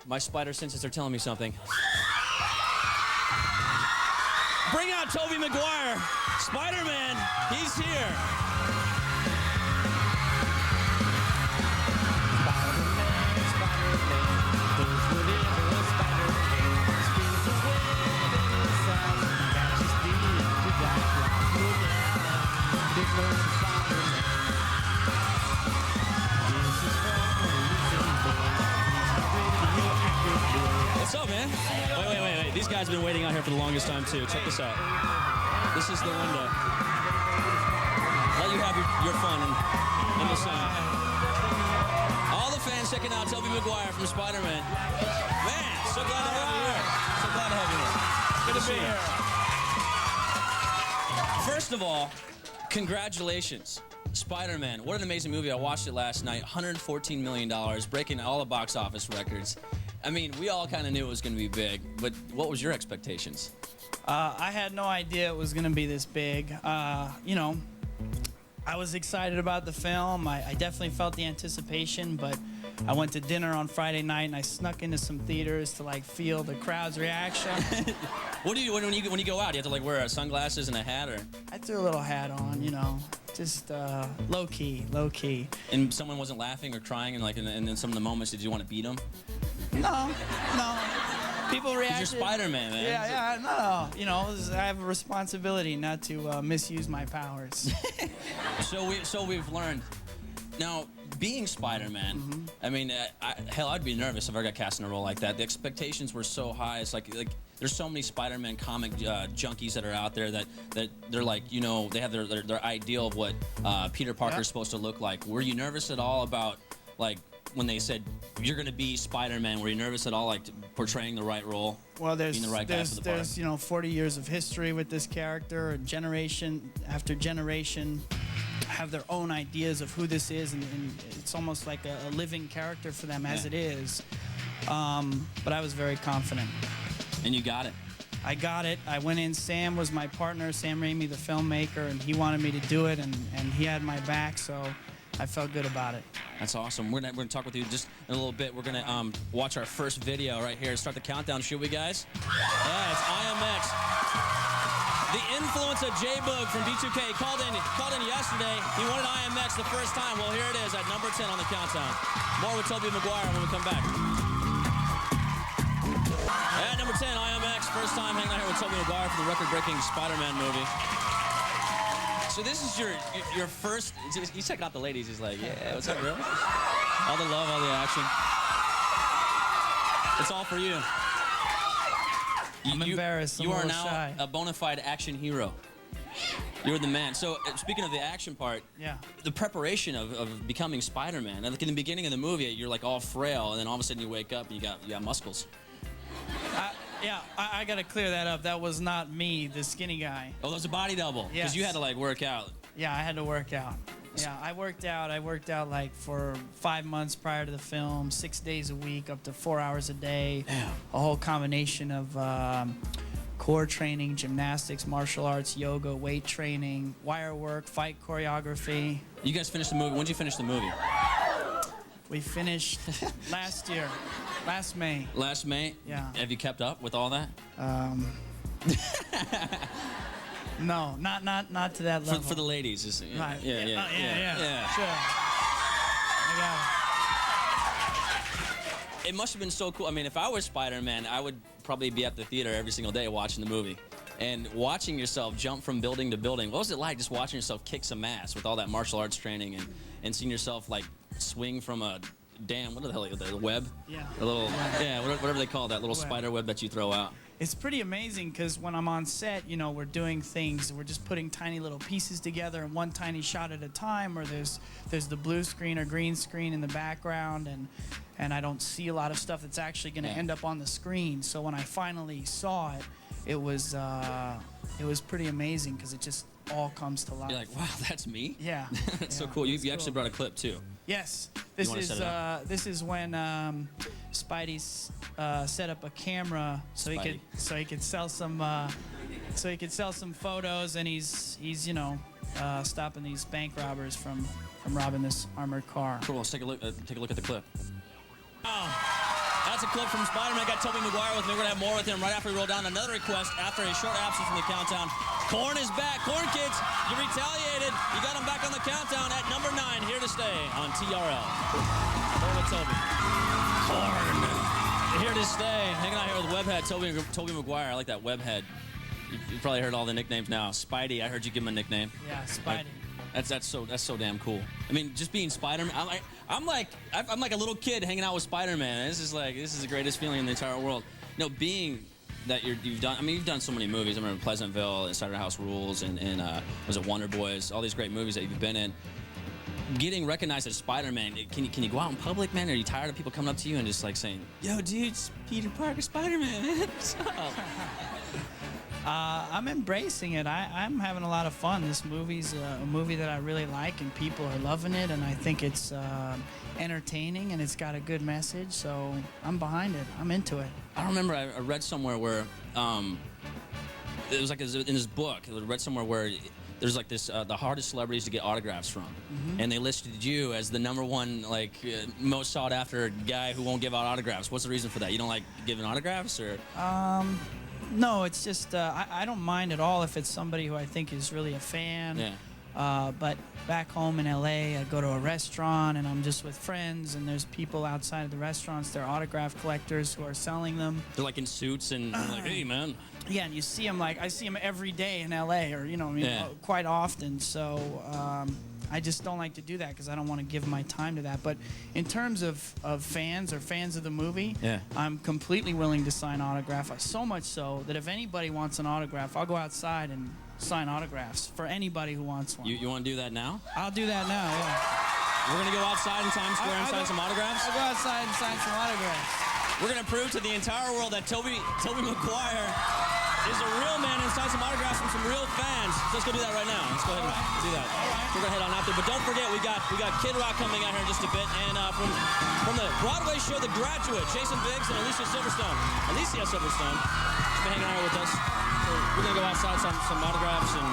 My spider senses are telling me something. Bring out Tobey Maguire. Spider-Man, he's here. What's up, man? Wait. These guys have been waiting out here for the longest time, too. Check this out. This is the window. Let you have your fun in the sun. All the fans checking out Tobey Maguire from Spider-Man. Man, so glad to have you here. So glad to have you here. Good to be here. First of all, congratulations. Spider-Man, what an amazing movie. I watched it last night. $114 million, breaking all the box office records. I mean, we all kind of knew it was going to be big, but what was your expectations? I had no idea it was going to be this big. You know, I was excited about the film. I definitely felt the anticipation, but I went to dinner on Friday night and I snuck into some theaters to like feel the crowd's reaction. What do you when you go out? Do you have to like wear sunglasses and a hat, or? I threw a little hat on, you know, just low key. And someone wasn't laughing or crying, and like in some of the moments, did you want to beat them? No. People reacted. You're Spider-Man, man. Yeah, no. You know, I have a responsibility not to misuse my powers. So we've learned. Now, being Spider-Man, I mean, hell, I'd be nervous if I got cast in a role like that. The expectations were so high. It's like there's so many Spider-Man comic junkies that are out there that they're like, you know, they have their ideal of what Peter Parker's supposed to look like. Were you nervous at all about, like, when they said you're going to be Spider-Man? Were you nervous at all, like, portraying the right role? Well, being the right guy for the part? There's you know 40 years of history with this character, and generation after generation have their own ideas of who this is, and it's almost like a living character for them as it is. But I was very confident. And you got it. I got it. I went in. Sam was my partner, Sam Raimi, the filmmaker, and he wanted me to do it, and he had my back, so I felt good about it. That's awesome. We're gonna talk with you just in a little bit. We're gonna watch our first video right here. Start the countdown, should we, guys? Yeah, it's IMX. The influence of J-Boog from B2K called in yesterday. He wanted IMX the first time. Well, here it is at number 10 on the countdown. More with Tobey Maguire when we come back. At number 10, IMX. First time hanging out here with Tobey Maguire for the record-breaking Spider-Man movie. So this is your first. He's checking out the ladies. He's like, yeah, what's up, bro? All the love, all the action. It's all for you. I'm embarrassed. You are now a bona fide action hero. You're the man. So speaking of the action part, the preparation of becoming Spider-Man. Like in the beginning of the movie, you're like all frail, and then all of a sudden you wake up and you got muscles. I gotta clear that up. That was not me, the skinny guy. Oh, that was a body double. Yes. Because you had to like work out. Yeah, I had to work out. Yeah, I worked out like for 5 months prior to the film, 6 days a week, up to 4 hours a day. Damn. A whole combination of core training, gymnastics, martial arts, yoga, weight training, wire work, fight choreography. You guys finished the movie. When did you finish the movie? We finished last year, last May. Last May? Yeah. Have you kept up with all that? No, not to that level. For the ladies, Right. Yeah. Sure. I got it. It must have been so cool. I mean, if I was Spider-Man, I would probably be at the theater every single day watching the movie. And watching yourself jump from building to building, what was it like just watching yourself kick some ass with all that martial arts training and seeing yourself like swing from a damn, what the hell, the web? Yeah. A little, whatever they call that little spider web that you throw out. It's pretty amazing because when I'm on set, you know, we're doing things, we're just putting tiny little pieces together in one tiny shot at a time, or there's the blue screen or green screen in the background, and I don't see a lot of stuff that's actually going to end up on the screen. So when I finally saw it, it was pretty amazing because it just all comes to life. You're like, wow, that's me? Yeah. That's so cool. You actually brought a clip too. Yes. This is when Spidey set up a camera so he could sell some photos, and he's you know stopping these bank robbers from robbing this armored car. Cool. Let's take a look at the clip. Oh, that's a clip from Spider-Man. Got Tobey Maguire with me. We're going to have more with him right after we roll down another request after a short absence from the countdown. Corn is back. Corn kids, you retaliated. You got him back on the countdown at number 9, here to stay on TRL. More with Tobey. Corn. Here to stay. Hanging out here with Webhead, Tobey Maguire. I like that Webhead. You've probably heard all the nicknames now. Spidey, I heard you give him a nickname. Yeah, Spidey. That's so damn cool. I mean, just being Spider-Man. I'm like a little kid hanging out with Spider-Man. This is the greatest feeling in the entire world. You know, being that you've done. I mean, you've done so many movies. I remember Pleasantville and Saturday House Rules and was it Wonder Boys? All these great movies that you've been in. Getting recognized as Spider-Man, can you go out in public, man? Are you tired of people coming up to you and just like saying, "Yo, dude, it's Peter Parker, Spider-Man, man. What's up?" I'm embracing it. I'm having a lot of fun. This movie's a movie that I really like, and people are loving it, and I think it's entertaining, and it's got a good message, so I'm behind it. I'm into it. I remember I read somewhere where it was like in this book. I read somewhere where there's like this the hardest celebrities to get autographs from, and they listed you as the #1 most sought after guy who won't give out autographs. What's the reason for that? You don't like giving autographs, or? No, it's just I don't mind at all if it's somebody who I think is really a fan. Yeah. But back home in LA, I go to a restaurant and I'm just with friends, and there's people outside of the restaurants. They're autograph collectors who are selling them. They're like in suits and like, hey, man. Yeah, and you see them I see them every day in LA, or quite often. So I just don't like to do that because I don't want to give my time to that. But in terms of fans or fans of the movie, yeah, I'm completely willing to sign autographs. So much so that if anybody wants an autograph, I'll go outside and sign autographs for anybody who wants one. You want to do that now? I'll do that now, yeah. We're going to go outside in Times Square and sign some autographs? I'll go outside and sign some autographs. We're going to prove to the entire world that Tobey Maguire is a real man and sign some autographs from some real fans. So let's go do that right now. Let's go ahead and do that. We're going to head on out there. But don't forget, we got Kid Rock coming out here in just a bit. And from the Broadway show The Graduate, Jason Biggs and Alicia Silverstone. Alicia Silverstone has been hanging out here with us. So we're going to go outside, sign some autographs. And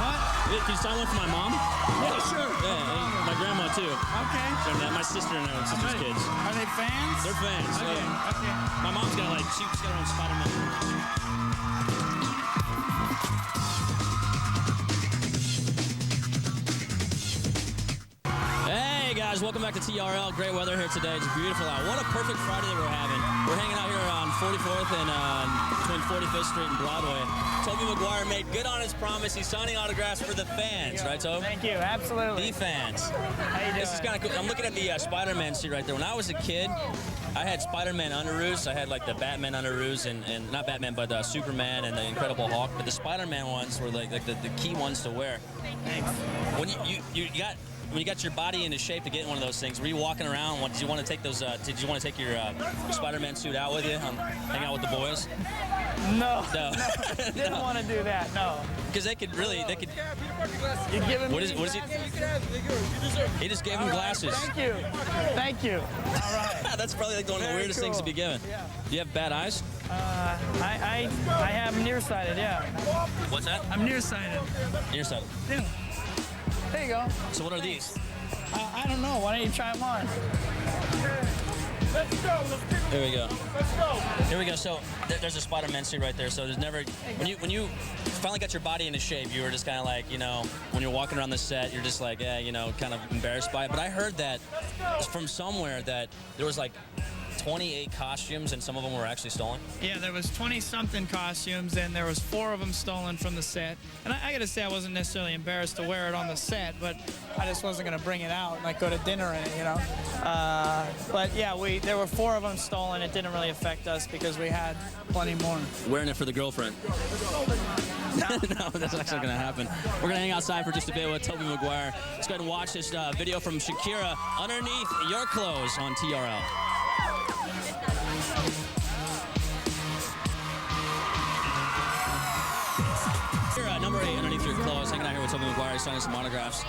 what? Can you sign one for my mom? Yeah, sure. Yeah, and my grandma, too. Okay. So, my sister and her sister's kids. Are they fans? They're fans. Okay, okay. My mom's got she's got her own Spider-Man. Hey guys, welcome back to TRL. Great weather here today. It's beautiful out. What a perfect Friday that we're having. We're hanging out here on 44th and between 45th Street and Broadway. Tobey Maguire made good on his promise. He's signing autographs for the fans, right, Toby? Thank you, absolutely. The fans. How you doing? This is kind of cool. I'm looking at the Spider-Man suit right there. When I was a kid, I had Spider-Man underoos. I had like the Batman underoos and not Batman, but Superman and the Incredible Hulk. But the Spider-Man ones were like the key ones to wear. Thanks. When when you got your body into shape to get in one of those things, were you walking around? Did you want to take those? Did you want to take your Spider-Man suit out with you, hang out with the boys? No. No. Didn't want to do that. No. Because they could. You're giving What is he? He just gave him glasses. Thank you. Thank you. All right. That's probably like one of the weirdest things to be given. Yeah. Do you have bad eyes? I have nearsighted. Yeah. What's that? I'm nearsighted. Nearsighted. Yeah. There you go. So what are these? I don't know. Why don't you try them on? Let's go. Let's pick Here we go. Let's go. Here we go. So there's a Spider-Man suit right there. So there's never when you finally got your body into shape, you were just kind of like, when you're walking around the set, you're just like, kind of embarrassed by it. But I heard that from somewhere that there was like 28 costumes and some of them were actually stolen. Yeah, there was 20-something costumes, and there was 4 of them stolen from the set. And I gotta say, I wasn't necessarily embarrassed to wear it on the set, but I just wasn't gonna bring it out and like go to dinner in it, But yeah, there were 4 of them stolen. It didn't really affect us because we had plenty more. Wearing it for the girlfriend. No, that's actually gonna happen. We're gonna hang outside for just a bit with Tobey Maguire. Let's go ahead and watch this video from Shakira, Underneath Your Clothes on TRL. Number 8, Underneath Your Clothes, hanging out here with Tobey Maguire, signing some autographs.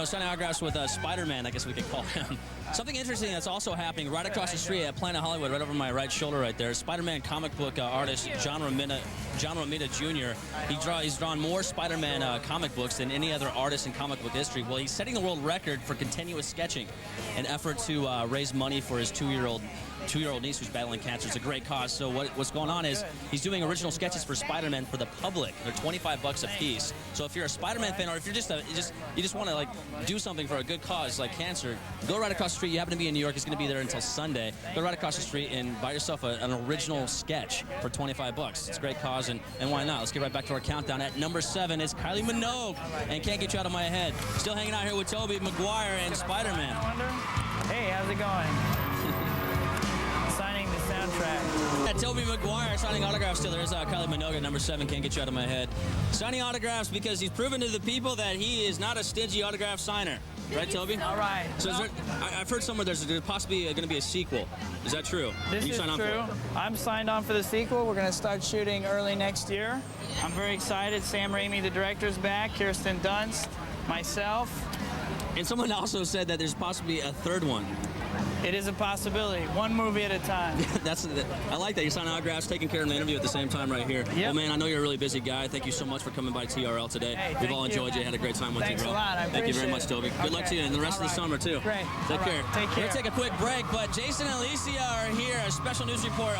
Signing autographs with Spider-Man, I guess we could call him. Something interesting that's also happening right across the street at Planet Hollywood, right over my right shoulder right there. Spider-Man comic book artist John Romita Jr. He's drawn more Spider-Man comic books than any other artist in comic book history. Well, he's setting the world record for continuous sketching, an effort to raise money for his 2-year-old 2-year-old niece who's battling cancer. It's a great cause. So what's going on is he's doing original sketches for Spider-Man for the public. They're $25 a piece. So if you're a Spider-Man fan, or if you're just you just want to like do something for a good cause like cancer, go right across the street. You happen to be in New York. It's going to be there until Sunday. Go right across the street and buy yourself an original sketch for $25. It's a great cause, and why not? Let's get right back to our countdown. At number 7 is Kylie Minogue, and Can't Get You Out of My Head. Still hanging out here with Tobey, Maguire, and Spider-Man. Hey, how's it going? Signing the soundtrack. Yeah, Tobey Maguire signing autographs still. There's Kylie Minogue at number 7, Can't Get You Out of My Head. Signing autographs because he's proven to the people that he is not a stingy autograph signer. Right, Tobey? All right. So I've heard somewhere there's possibly going to be a sequel. Is that true? This is true. I'm signed on for the sequel. We're going to start shooting early next year. I'm very excited. Sam Raimi, the director's back. Kirsten Dunst, myself. And someone also said that there's possibly a third one. It is a possibility. One movie at a time. I like that. You're signing autographs, taking care of the interview at the same time right here. Yep. Well, man, I know you're a really busy guy. Thank you so much for coming by TRL today. Hey, We've all enjoyed you. Had a great time with Thanks you, bro. A lot. I Thank you very much, appreciate Tobey. Good luck to you and the rest of the summer, too. Great. Take care. Take care. We're going to take a quick break, but Jason and Alicia are here. A special news report.